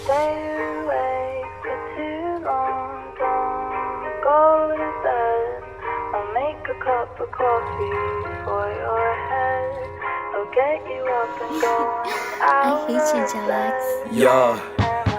Stay awake for too long, don't go to bed. I'll make a cup of coffee for your head. I'll get you up and going out of bed. Yeah.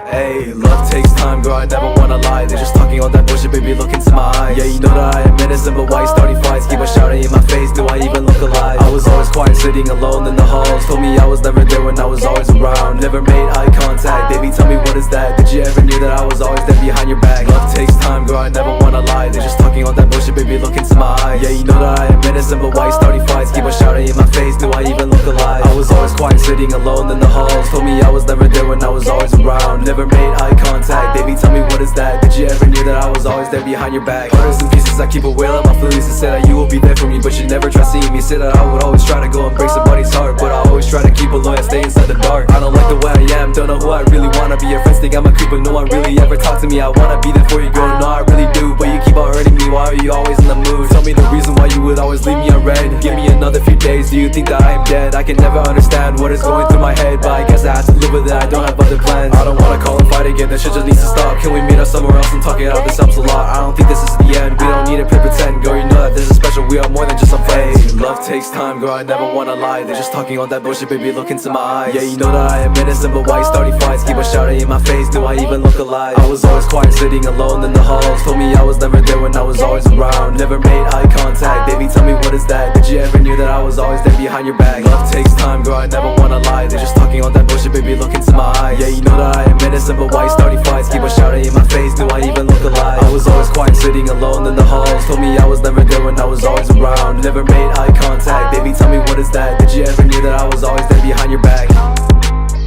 Hey, love takes time, girl, I never wanna lie. They're just talking all that bullshit, baby, look into my eyes. Yeah, you know that I am innocent, but why you starting fights? Keep on shouting in my face, do I even look alive? I was always quiet, sitting alone in the halls. Told me I was never there when I was always around. Never made eye contact, baby, tell me what is that? Did you ever knew that I was always there behind your back? Love takes time, girl, I never wanna lie. They're just talking all that bullshit, baby, look into my eyes. Yeah, you know that I am innocent, but why you starting fights? Keep on shouting in my face, do I even look alive? I was always quiet, sitting alone in the halls. Told me I was never there when I was always around. Never made eye contact, baby, tell me what is that? Did you ever knew that I was always there behind your back? Parts and pieces, I keep a whale on my fleas. I said that you will be there for me, but you never try seeing me. Said that I would always try to go and break somebody's heart, but I always try to keep a loyal, stay inside the dark. I don't like the way I am, don't know who I really wanna be. Your friends think I'm a creep, but no one really ever talk to me. I wanna be there for you, girl, no I really do, but you keep on hurting me. Why are you always in the mood? Tell me the reason why you would always leave me on red. Give me another few days, do you think that I am dead? I can never understand what is going through my head, but I guess I have to live with it, I don't have other plans. I don't wanna call and fight again, that shit just needs to stop. Can we meet up somewhere else and talk it out? This helps a lot, I don't think this is the end. We don't need to play pretend, girl, you know that this is special. We are more than just some friends. Hey, love takes time, girl, I never wanna lie. They're just talking all that bullshit, baby, look into my eyes. Yeah, you know that I am innocent, but why you starting fights? Keep on shouting in my face, do I even look alive? I was always quiet, sitting alone in the halls. Told me I was never there when I was always around. Never made eye contact, baby, tell me what is that? Did you ever knew that I was always there behind your back? Love takes time, girl, I never wanna lie. They're just talking all that bullshit, baby, look into my eyes. Yeah, you know that I am innocent, but why you starting fights? Keep on shouting in my face, do I even look alive? I was always quiet, sitting alone in the halls. Told me I was never there when I was always around. Never made eye contact, baby, tell me what is that? Did you ever knew that I was always there behind your back?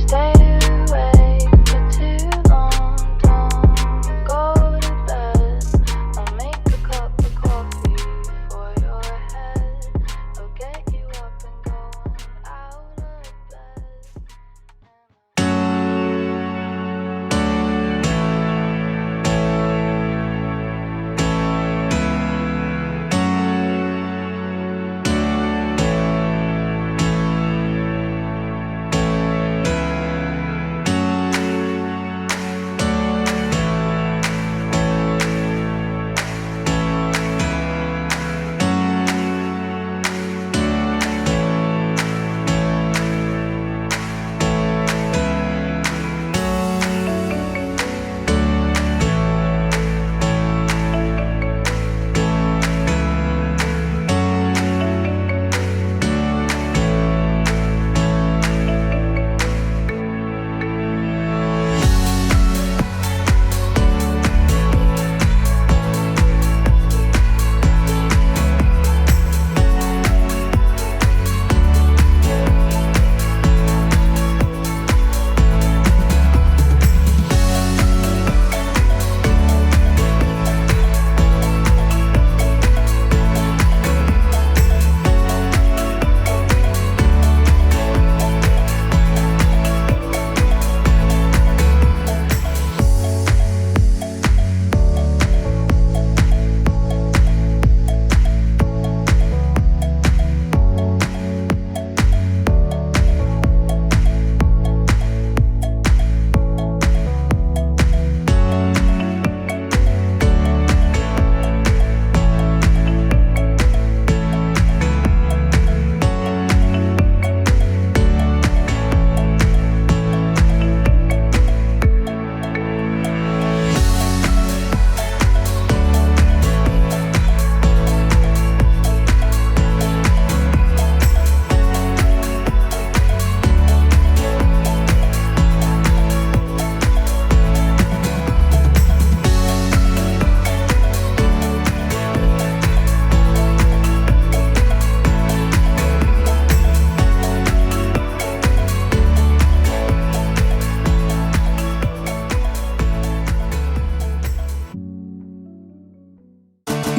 Stay awake for too long, don't go to bed. I'll make a cup of coffee for your head. I'll get you up and going out of bed.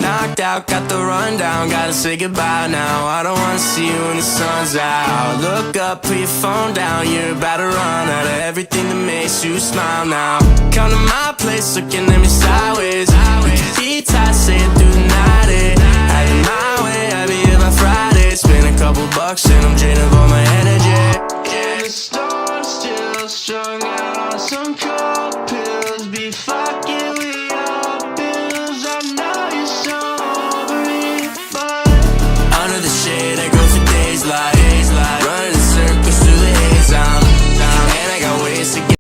Knocked out, got the rundown, gotta say goodbye now. I don't wanna see you when the sun's out. Look up, put your phone down, you're about to run out of everything that makes you smile now. Come to my place, looking at me sideways. We can be tight, say it through the night, have it my way, I'll be here by Friday. Spend a couple bucks and I'm drained of all my energy. Yeah, the storm's still strung out on some cold pills before